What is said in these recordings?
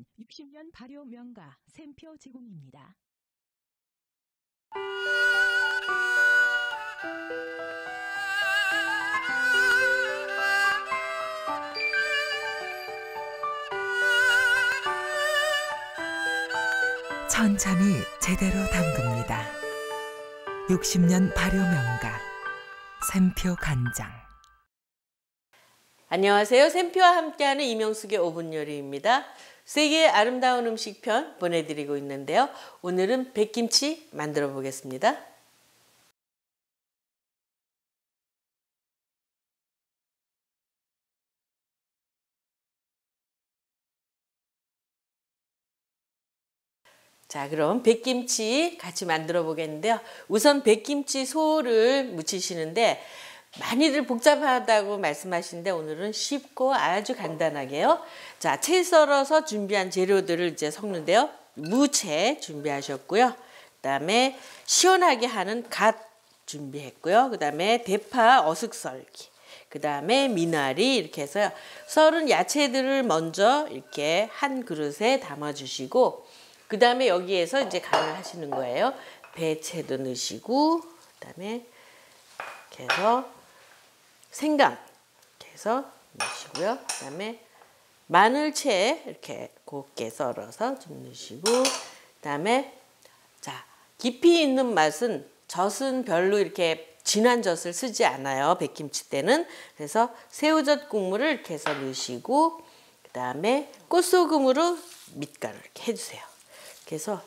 기념 60년 발효 명가 샘표 제공입니다. 천천히 제대로 담급니다. 60년 발효 명가 샘표 간장. 안녕하세요. 샘표와 함께하는 이명숙의 5분 요리입니다. 세계의 아름다운 음식 편 보내드리고 있는데요. 오늘은 백김치 만들어 보겠습니다. 자, 그럼 백김치 같이 만들어 보겠는데요. 우선 백김치 소를 무치시는데 많이들 복잡하다고 말씀하시는데 오늘은 쉽고 아주 간단하게요. 자, 채 썰어서 준비한 재료들을 이제 섞는데요. 무채 준비하셨고요. 그다음에 시원하게 하는 갓 준비했고요. 그다음에 대파 어슷 썰기. 그다음에 미나리 이렇게 해서요. 썰은 야채들을 먼저 이렇게 한 그릇에 담아 주시고 그 다음에 여기에서 이제 간을 하시는 거예요. 배채도 넣으시고, 그 다음에 이렇게 해서 생강 이렇게 해서 넣으시고요. 그 다음에 마늘채 이렇게 곱게 썰어서 좀 넣으시고, 그 다음에 자 깊이 있는 맛은 젓은 별로 이렇게 진한 젓을 쓰지 않아요. 백김치 때는. 그래서 새우젓 국물을 이렇게 해서 넣으시고, 그 다음에 꽃소금으로 밑간을 이렇게 해주세요. 그래서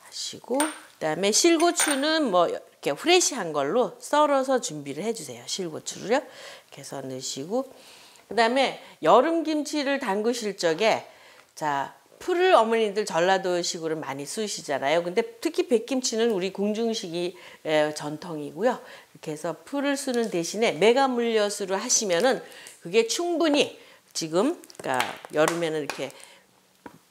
하시고 그다음에 실고추는 뭐 이렇게 프레시한 걸로 썰어서 준비를 해주세요. 실고추를요. 이렇게 해서 넣으시고 그다음에 여름 김치를 담그실 적에 자 풀을 어머니들 전라도식으로 많이 쓰시잖아요. 근데 특히 백김치는 우리 궁중식이 전통이고요. 이렇게 해서 풀을 쓰는 대신에 메가물엿으로 하시면은 그게 충분히 지금 그러니까 여름에는 이렇게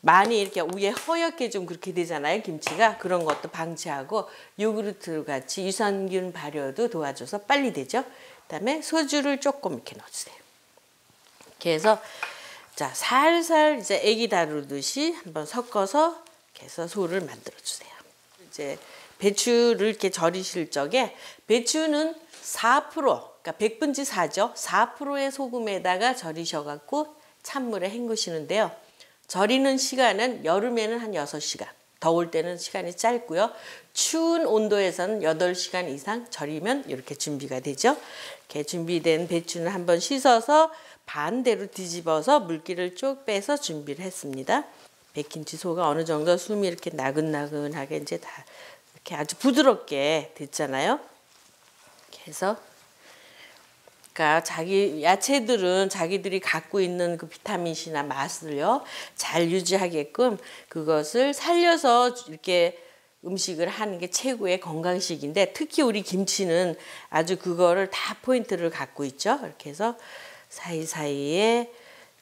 많이 이렇게 위에 허옇게 좀 그렇게 되잖아요. 김치가. 그런 것도 방치하고 요구르트 같이 유산균 발효도 도와줘서 빨리 되죠. 그다음에 소주를 조금 이렇게 넣어주세요. 이렇게 해서 자 살살 이제 애기 다루듯이 한번 섞어서 이렇게 해서 소를 만들어 주세요. 이제 배추를 이렇게 절이실 적에 배추는 4% 그러니까 100분지 4죠. 4%의 소금에다가 절이셔갖고 찬물에 헹구시는데요. 절이는 시간은 여름에는 한 6시간, 더울 때는 시간이 짧고요. 추운 온도에서는 8시간 이상 절이면 이렇게 준비가 되죠. 이렇게 준비된 배추는 한번 씻어서 반대로 뒤집어서 물기를 쭉 빼서 준비를 했습니다. 백김치 소가 어느 정도 숨이 이렇게 나긋나긋하게 이제 다 이렇게 아주 부드럽게 됐잖아요. 이렇게 해서 그러니까 자기 야채들은 자기들이 갖고 있는 그 비타민C나 맛을요 잘 유지하게끔 그것을 살려서 이렇게 음식을 하는 게 최고의 건강식인데 특히 우리 김치는 아주 그거를 다 포인트를 갖고 있죠. 이렇게 해서 사이사이에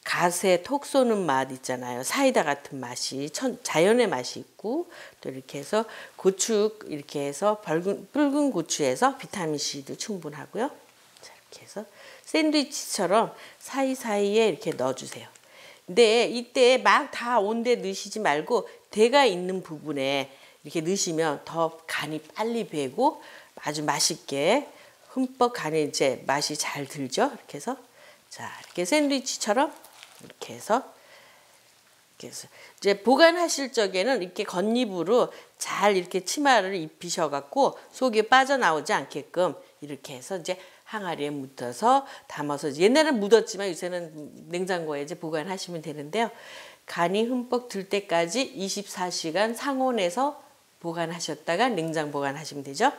갓에 톡 쏘는 맛 있잖아요. 사이다 같은 맛이 자연의 맛이 있고 또 이렇게 해서 고추 이렇게 해서 붉은 고추에서 비타민C도 충분하고요. 이렇게 해서 샌드위치처럼 사이사이에 이렇게 넣어주세요. 근데 이때 막 다 온데 넣으시지 말고 대가 있는 부분에 이렇게 넣으시면 더 간이 빨리 배고 아주 맛있게 흠뻑 간에 이제 맛이 잘 들죠. 이렇게 해서 자 이렇게 샌드위치처럼 이렇게 해서 이제 보관하실 적에는 이렇게 겉잎으로 잘 이렇게 치마를 입히셔갖고 속에 빠져나오지 않게끔 이렇게 해서 이제 항아리에 묻어서 담아서 옛날에는 묻었지만 요새는 냉장고에 이제 보관하시면 되는데요. 간이 흠뻑 들 때까지 24시간 상온에서 보관하셨다가 냉장 보관하시면 되죠.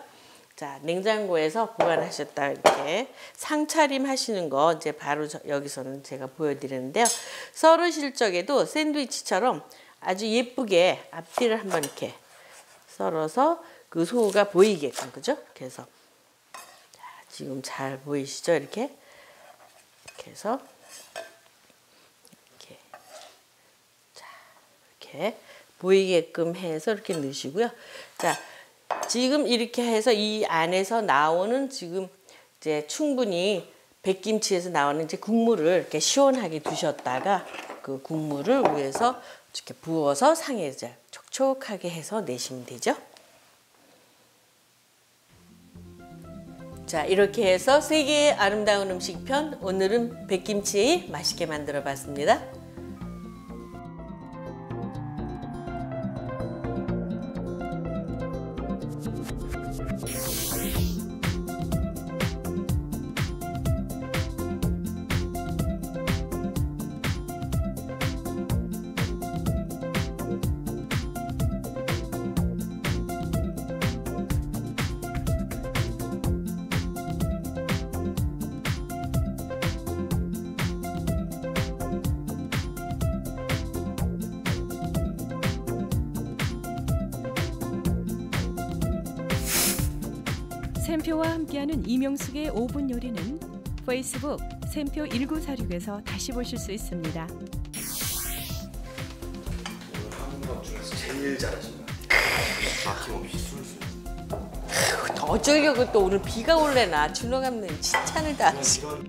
자, 냉장고에서 보관하셨다 이렇게 상차림 하시는 거 이제 바로 여기서는 제가 보여드리는데요. 썰으실 적에도 샌드위치처럼 아주 예쁘게 앞뒤를 한번 이렇게 썰어서 그 소가 보이게끔 그죠? 그래서 지금 잘 보이시죠? 이렇게 해서 이렇게 자 이렇게 보이게끔 해서 이렇게 넣으시고요. 자 지금 이렇게 해서 이 안에서 나오는 지금 이제 충분히 백김치에서 나오는 이제 국물을 이렇게 시원하게 두셨다가 그 국물을 위에서 이렇게 부어서 상에 이제 촉촉하게 해서 내시면 되죠. 자, 이렇게 해서 세계의 아름다운 음식편, 오늘은 백김치 맛있게 만들어 봤습니다. 샘표와 함께하는 이명숙의 5분 요리는 페이스북 샘표 1946에서 다시 보실 수 있습니다. 오늘 하는 것 중에서 제일 잘하신 것 같아요. 막힘없이 술술. 어쩌려고 또 오늘 비가 올래나 준호 감독님 칭찬을 다 하시. 이런